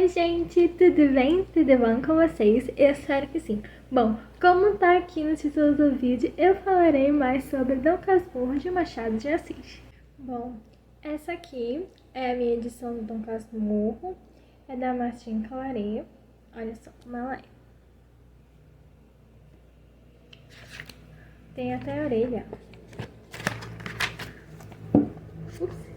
Oi gente, tudo bem? Tudo bom com vocês? Eu espero que sim. Bom, como tá aqui no título do vídeo, eu falarei mais sobre Dom Casmurro de Machado de Assis. Bom, essa aqui é a minha edição do Dom Casmurro, é da Martim Claret. Olha só como ela é. Tem até a orelha. Ups.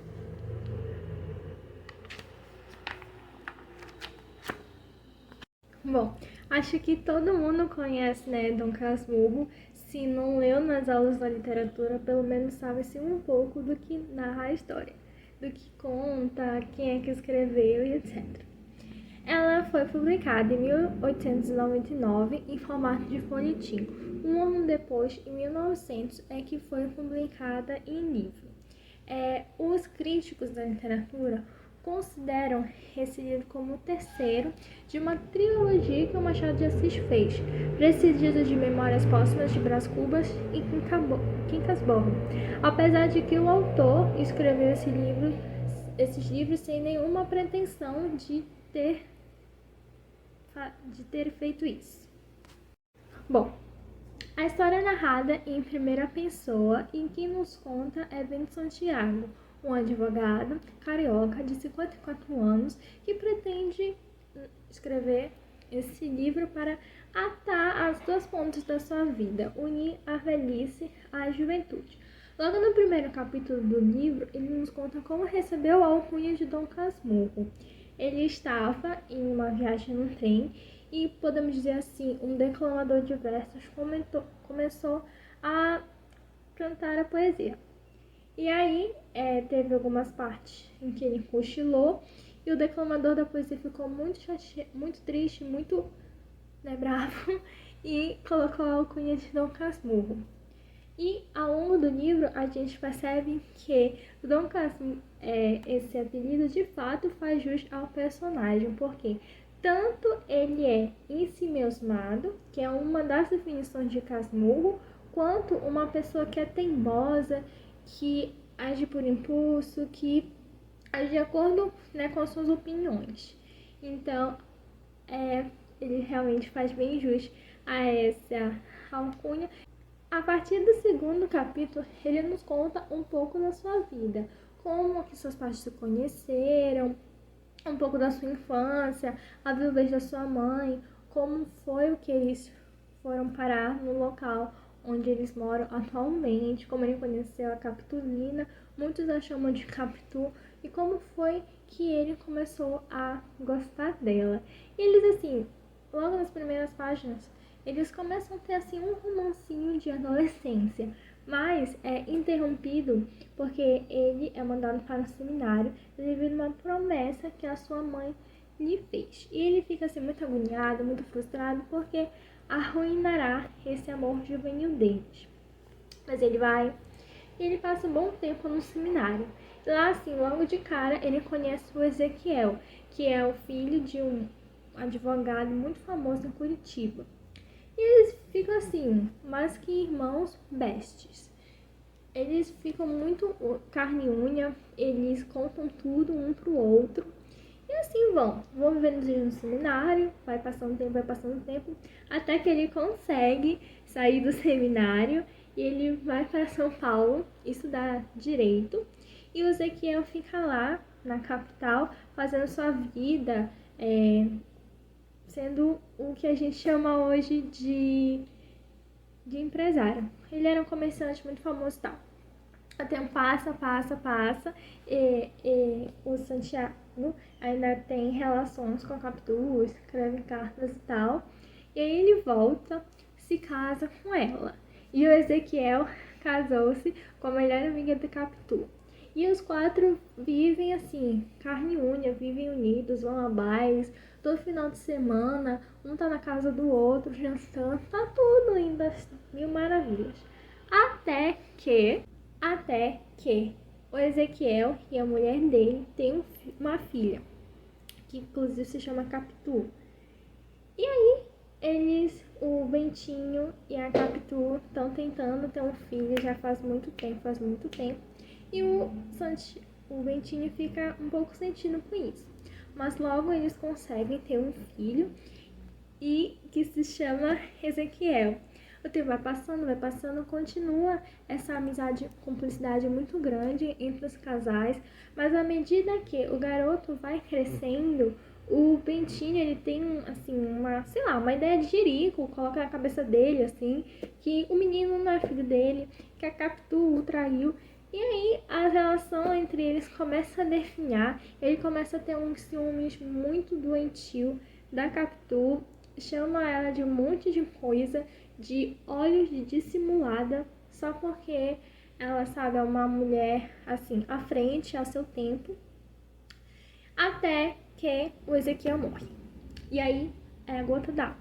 Bom, acho que todo mundo conhece, né, Dom Casmurro. Se não leu nas aulas da literatura, pelo menos sabe-se um pouco do que narra a história, do que conta, quem é que escreveu e etc. Ela foi publicada em 1899 em formato de folhetim. Um ano depois, em 1900, é que foi publicada em livro. Os críticos da literatura consideram esse livro como o terceiro de uma trilogia que o Machado de Assis fez, precedido de Memórias Póstumas de Brás Cubas e Quincas Borba. Apesar de que o autor escreveu esses livros sem nenhuma pretensão de ter feito isso. Bom, a história é narrada em primeira pessoa e quem nos conta é Bento Santiago, um advogado carioca de 54 anos que pretende escrever esse livro para atar as duas pontas da sua vida, unir a velhice à juventude. Logo no primeiro capítulo do livro, ele nos conta como recebeu a alcunha de Dom Casmurro. Ele estava em uma viagem no trem e, podemos dizer assim, um declamador de versos começou a cantar a poesia. E aí teve algumas partes em que ele cochilou e o declamador da poesia ficou muito muito triste, muito bravo e colocou a alcunha de Dom Casmurro. E ao longo do livro a gente percebe que o Dom Casmurro, esse apelido de fato faz jus ao personagem, porque tanto ele é ensimismado, que é uma das definições de Casmurro, quanto uma pessoa que é teimosa, que age por impulso, que age de acordo, com as suas opiniões. Então, ele realmente faz bem jus a essa alcunha. A partir do segundo capítulo, ele nos conta um pouco da sua vida, como que seus pais se conheceram, um pouco da sua infância, a viuvez da sua mãe, como foi o que eles foram parar no local onde eles moram atualmente, como ele conheceu a Capitulina, muitos a chamam de Capitu, e como foi que ele começou a gostar dela. E eles, assim, logo nas primeiras páginas, eles começam a ter assim um romancinho de adolescência, mas é interrompido porque ele é mandado para um seminário devido a uma promessa que a sua mãe lhe fez. E ele fica assim muito agoniado, muito frustrado, porque arruinará esse amor juvenil deles. Mas ele vai e ele passa um bom tempo no seminário. E lá, assim, logo de cara, ele conhece o Ezequiel, que é o filho de um advogado muito famoso em Curitiba. E eles ficam assim, mais que irmãos bestes. Eles ficam muito carne e unha, eles contam tudo um pro outro. E assim vão vivendo no seminário, vai passando tempo, até que ele consegue sair do seminário e ele vai para São Paulo estudar direito. E o Ezequiel fica lá na capital, fazendo sua vida, sendo o que a gente chama hoje de empresário. Ele era um comerciante muito famoso e tal. O tempo passa, e o Santiago ainda tem relações com a Capitu, escreve cartas e tal. E aí ele volta, se casa com ela. E o Ezequiel casou-se com a melhor amiga da Capitu. E os quatro vivem assim, carne e unha, vivem unidos, vão a bailes, todo final de semana, um tá na casa do outro, jantando, tá tudo ainda mil maravilhas. Até que o Ezequiel e a mulher dele têm uma filha, que inclusive se chama Capitu. E aí, o Bentinho e a Capitu estão tentando ter um filho já faz muito tempo. E o Bentinho fica um pouco sentido com isso. mas logo eles conseguem ter um filho e que se chama Ezequiel. O tempo vai passando, continua essa amizade, cumplicidade muito grande entre os casais, mas à medida que o garoto vai crescendo, o Bentinho, ele tem, assim, uma ideia de jirico, coloca na cabeça dele, assim, que o menino não é filho dele, que a Capitu o traiu. E aí a relação entre eles começa a definhar, ele começa a ter um ciúmes muito doentio da Capitu, chama ela de um monte de coisa, de olhos de dissimulada, só porque ela, sabe, é uma mulher, assim, à frente, ao seu tempo, até que o Ezequiel morre. E aí é a gota d'água.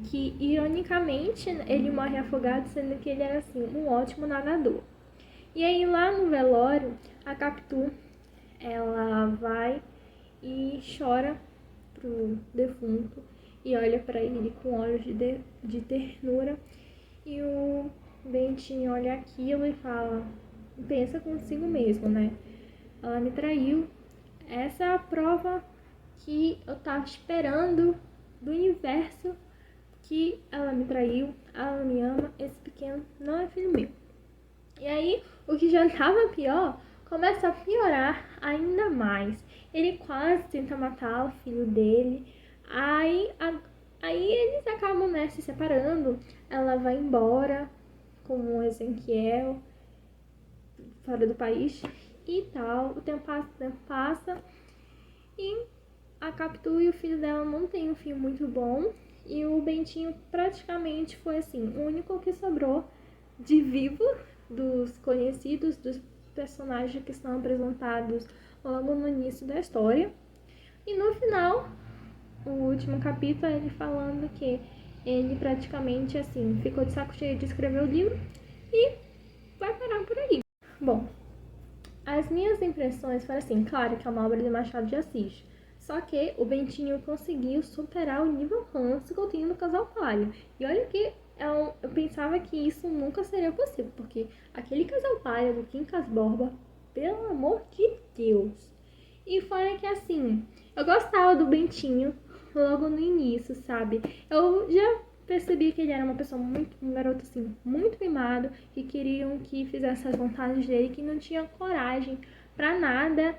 Que, ironicamente, ele morre afogado, sendo que ele era, assim, um ótimo nadador. E aí, lá no velório, a Capitu, ela vai e chora pro defunto e olha para ele com olhos de ternura. E o Bentinho olha aquilo e fala, pensa consigo mesmo, né? Ela me traiu. Essa é a prova que eu tava esperando do universo, que ela me traiu, ela me ama, esse pequeno não é filho meu. E aí, o que já tava pior, começa a piorar ainda mais. Ele quase tenta matar o filho dele. Aí eles acabam, né, se separando. Ela vai embora com o Ezequiel fora do país e tal. O tempo passa e a Capitu e o filho dela não tem um fim muito bom. E o Bentinho praticamente foi, assim, o único que sobrou de vivo dos conhecidos, dos personagens que são apresentados logo no início da história. E no final, o último capítulo, ele falando que ele praticamente, assim, ficou de saco cheio de escrever o livro e vai parar por aí. Bom, as minhas impressões foram assim, claro que é uma obra de Machado de Assis, só que o Bentinho conseguiu superar o nível ranço que eu tinha no Casal Palha. E olha que eu pensava que isso nunca seria possível, porque aquele Casal Palha do Quincas Borba, pelo amor de Deus. E fora que, assim, eu gostava do Bentinho logo no início, sabe? Eu já percebi que ele era uma pessoa um garoto, assim, muito mimado, que queriam que fizesse as vontades dele, que não tinha coragem pra nada.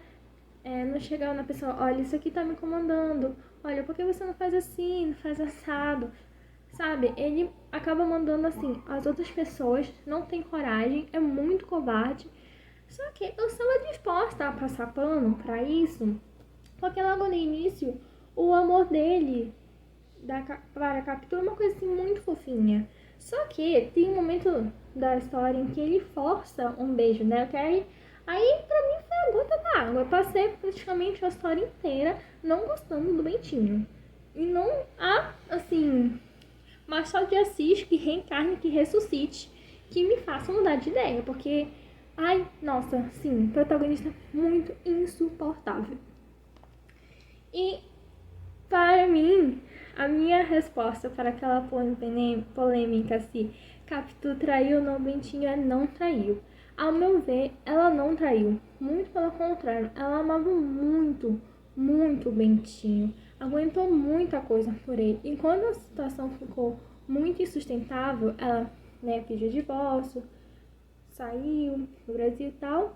Não chegava na pessoa, olha, isso aqui tá me incomodando, olha, por que você não faz assim, não faz assado, sabe? Ele acaba mandando, assim, as outras pessoas, não tem coragem, é muito covarde. Só que eu estava disposta a passar pano pra isso, porque logo no início, o amor dele para a Capitu é uma coisa, assim, muito fofinha. Só que tem um momento da história em que ele força um beijo nela, que aí pra mim foi a gota d'água. Eu passei praticamente a história inteira não gostando do Bentinho. E não há, assim, Machado de Assis que reencarne, que ressuscite, que me faça mudar de ideia. Porque, ai, nossa, sim, protagonista muito insuportável. E, para mim, a minha resposta para aquela polêmica se Capitu traiu ou não Bentinho é não traiu. Ao meu ver, ela não traiu. Muito pelo contrário, ela amava muito, muito o Bentinho. Aguentou muita coisa por ele. E quando a situação ficou muito insustentável, ela, né, pediu divórcio, saiu do Brasil e tal.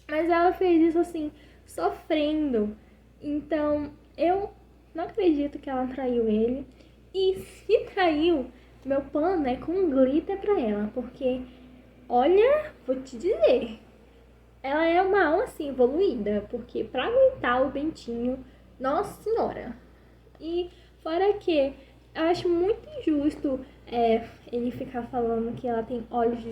Mas ela fez isso, assim, sofrendo. Então, eu não acredito que ela traiu ele. E se traiu, meu pano é com glitter pra ela. Porque, olha, vou te dizer, ela é uma alma, assim, evoluída. Porque pra aguentar o Bentinho, nossa senhora. E fora que eu acho muito injusto ele ficar falando que ela tem olhos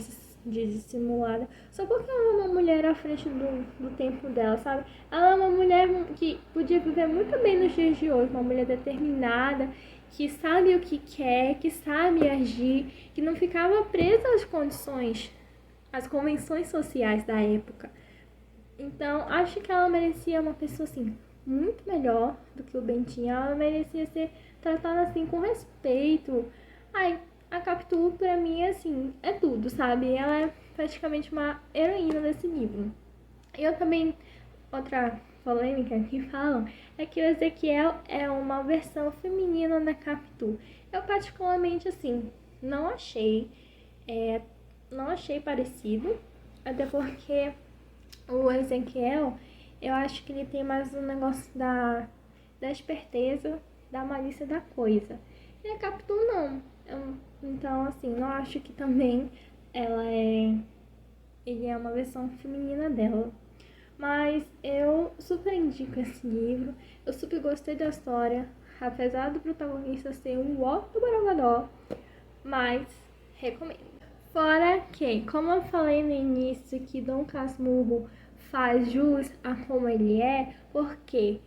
de dissimulada, só porque ela é uma mulher à frente do tempo dela, sabe? Ela é uma mulher que podia viver muito bem nos dias de hoje, uma mulher determinada, que sabe o que quer, que sabe agir, que não ficava presa às condições, às convenções sociais da época. Então, acho que ela merecia uma pessoa, assim, muito melhor do que o Bentinho. Ela merecia ser tratada, assim, com respeito. Ai, a Capitu, pra mim, assim, é tudo, sabe? Ela é praticamente uma heroína desse livro. Eu também, outra polêmica que falam é que o Ezequiel é uma versão feminina da Capitu. Eu particularmente, assim, não achei, não achei parecido, até porque o Ezequiel, eu acho que ele tem mais um negócio da esperteza, da malícia da coisa. E a Capitu não. Então, assim, não acho que também ele é uma versão feminina dela. Mas eu super indico esse livro, eu super gostei da história, apesar do protagonista ser um ó do Borogodó, mas recomendo. Fora que, como eu falei no início, que Dom Casmurro faz jus a como ele é, porque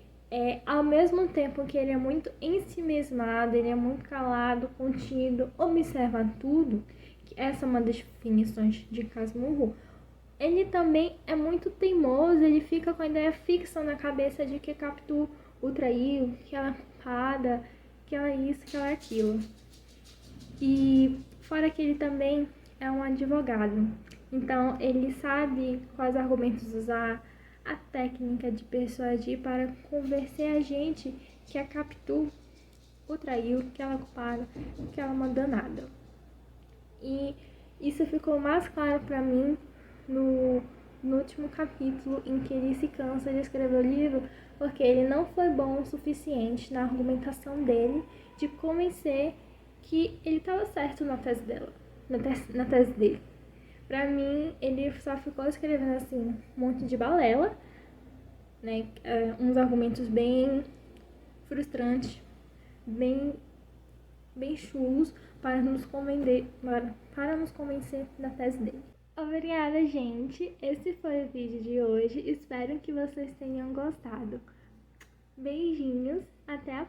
ao mesmo tempo que ele é muito ensimismado, ele é muito calado, contido, observa tudo, que essa é uma das definições de Casmurro, ele também é muito teimoso, ele fica com a ideia fixa na cabeça de que Capitu o traiu, que ela é culpada, que ela é isso, que ela é aquilo. E fora que ele também é um advogado, então ele sabe quais argumentos usar, a técnica de persuadir para convencer a gente que a Capitu o traiu, que ela é culpada, que ela é uma danada. E isso ficou mais claro para mim no último capítulo, em que ele se cansa de escrever o livro porque ele não foi bom o suficiente na argumentação dele de convencer que ele estava certo na tese dela, na tese dele. Pra mim, ele só ficou escrevendo assim um monte de balela, né? Uns argumentos bem frustrantes, bem chulos para nos convencer da tese dele. Obrigada, gente. Esse foi o vídeo de hoje. Espero que vocês tenham gostado. Beijinhos. Até a